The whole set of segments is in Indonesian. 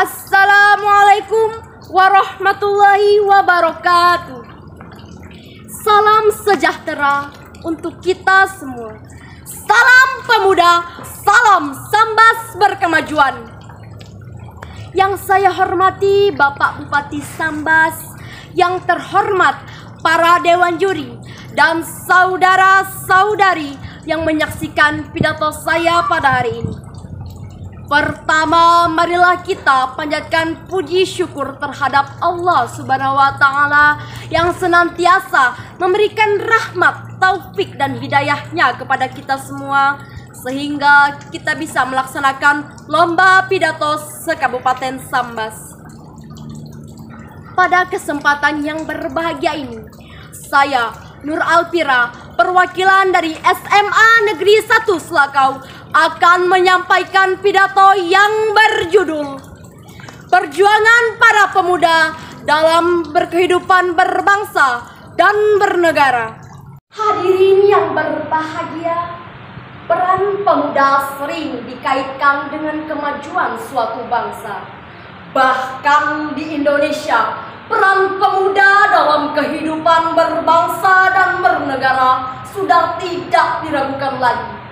Assalamualaikum warahmatullahi wabarakatuh. Salam sejahtera untuk kita semua. Salam pemuda, salam Sambas berkemajuan. Yang saya hormati Bapak Bupati Sambas, yang terhormat para dewan juri dan saudara-saudari yang menyaksikan pidato saya pada hari ini. Pertama, marilah kita panjatkan puji syukur terhadap Allah Subhanahu wa Ta'ala yang senantiasa memberikan rahmat, taufik dan hidayahnya kepada kita semua, sehingga kita bisa melaksanakan lomba pidato se-Kabupaten Sambas. Pada kesempatan yang berbahagia ini, saya Nur Alpira, perwakilan dari SMA Negeri 1 Selakau, akan menyampaikan pidato yang berjudul Perjuangan Para Pemuda dalam Berkehidupan Berbangsa dan Bernegara. Hadirin yang berbahagia, peran pemuda sering dikaitkan dengan kemajuan suatu bangsa. Bahkan di Indonesia, peran pemuda dalam kehidupan berbangsa dan bernegara sudah tidak diragukan lagi.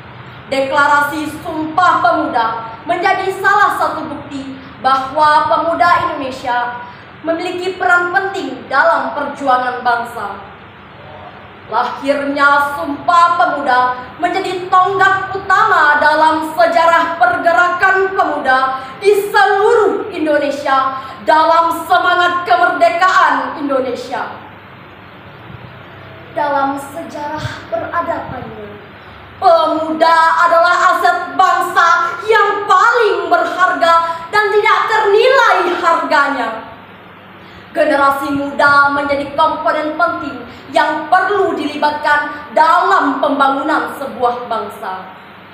Deklarasi Sumpah Pemuda menjadi salah satu bukti bahwa pemuda Indonesia memiliki peran penting dalam perjuangan bangsa. Lahirnya Sumpah Pemuda menjadi tonggak utama dalam sejarah pergerakan pemuda di seluruh Indonesia dalam semangat kemerdekaan Indonesia. Dalam sejarah peradabannya, pemuda adalah aset bangsa yang paling berharga dan tidak ternilai harganya. Generasi muda menjadi komponen penting yang perlu dilibatkan dalam pembangunan sebuah bangsa.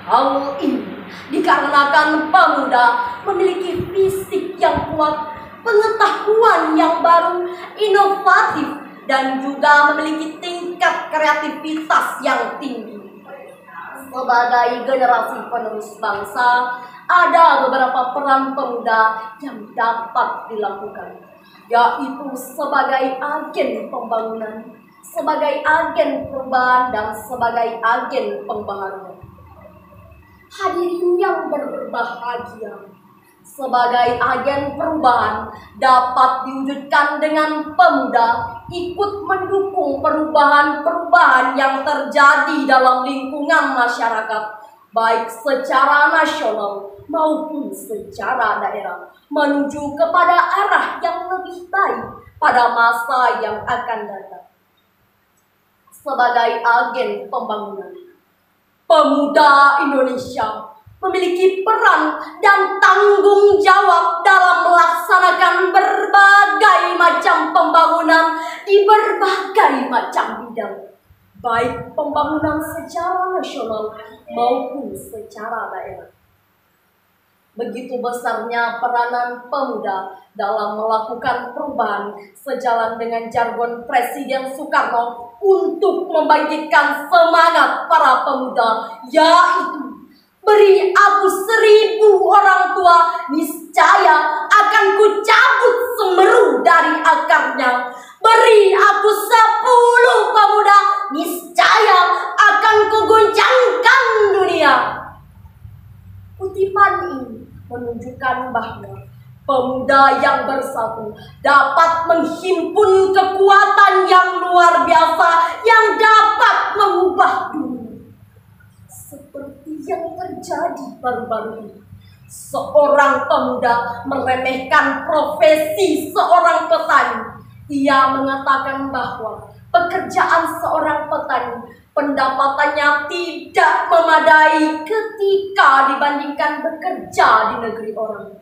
Hal ini dikarenakan pemuda memiliki fisik yang kuat, pengetahuan yang baru, inovatif, dan juga memiliki tingkat kreativitas yang tinggi. Sebagai generasi penerus bangsa, ada beberapa peran pemuda yang dapat dilakukan, yaitu sebagai agen pembangunan, sebagai agen perubahan, dan sebagai agen pembaharuan. Hadirin yang berbahagia, sebagai agen perubahan dapat diwujudkan dengan pemuda ikut mendukung perubahan-perubahan yang terjadi dalam lingkungan masyarakat, baik secara nasional maupun secara daerah, menuju kepada arah yang lebih baik pada masa yang akan datang. Sebagai agen pembangunan, pemuda Indonesia memiliki peran dan tanggung jawab dalam melaksanakan berbagai macam pembangunan di berbagai macam bidang, baik pembangunan secara nasional maupun secara daerah. Begitu besarnya peranan pemuda dalam melakukan perubahan sejalan dengan jargon Presiden Soekarno untuk membangkitkan semangat para pemuda, yaitu beri aku 1000 orang tua, niscaya akan kucabut semeru dari akarnya. Beri aku 10 pemuda, niscaya akan kugoncangkan dunia. Kutipan ini menunjukkan bahwa pemuda yang bersatu dapat menghimpun kekuatan yang luar biasa yang dapat mengubah dunia. Seperti yang terjadi baru-baru ini, seorang pemuda meremehkan profesi seorang petani. Ia mengatakan bahwa pekerjaan seorang petani pendapatannya tidak memadai ketika dibandingkan bekerja di negeri orang.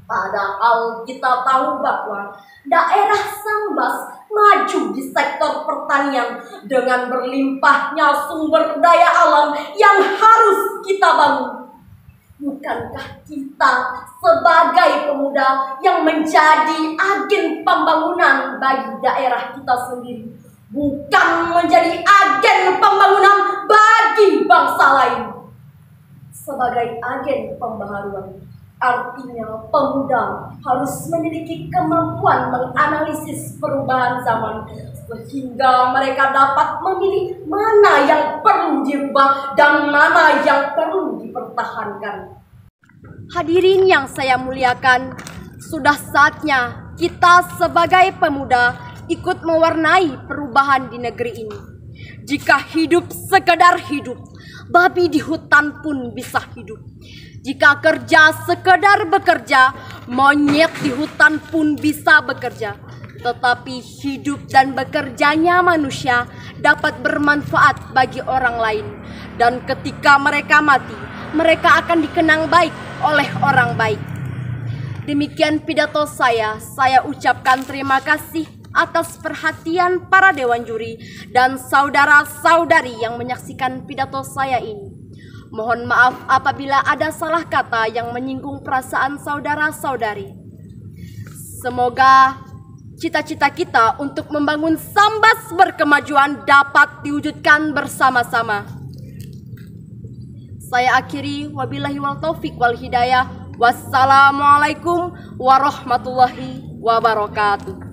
Padahal kita tahu bahwa daerah Sambas maju di sektor pertanian dengan berlimpahnya sumber daya alam yang harus kita bangun. Bukankah kita sebagai pemuda yang menjadi agen pembangunan bagi daerah kita sendiri, bukan menjadi agen pembangunan bagi bangsa lain? Sebagai agen pembaharuan, Artinya pemuda harus memiliki kemampuan menganalisis perubahan zaman sehingga mereka dapat memilih mana yang perlu dirubah dan mana yang perlu dipertahankan. Hadirin yang saya muliakan, sudah saatnya kita sebagai pemuda ikut mewarnai perubahan di negeri ini. Jika hidup sekedar hidup, babi di hutan pun bisa hidup. Jika kerja sekedar bekerja, monyet di hutan pun bisa bekerja. Tetapi hidup dan bekerjanya manusia dapat bermanfaat bagi orang lain. Dan ketika mereka mati, mereka akan dikenang baik oleh orang baik. Demikian pidato saya ucapkan terima kasih atas perhatian para dewan juri dan saudara-saudari yang menyaksikan pidato saya ini. Mohon maaf apabila ada salah kata yang menyinggung perasaan saudara-saudari. Semoga cita-cita kita untuk membangun Sambas berkemajuan dapat diwujudkan bersama-sama. Saya akhiri, wabillahi wal taufiq wal hidayah. Wassalamualaikum warahmatullahi wabarakatuh.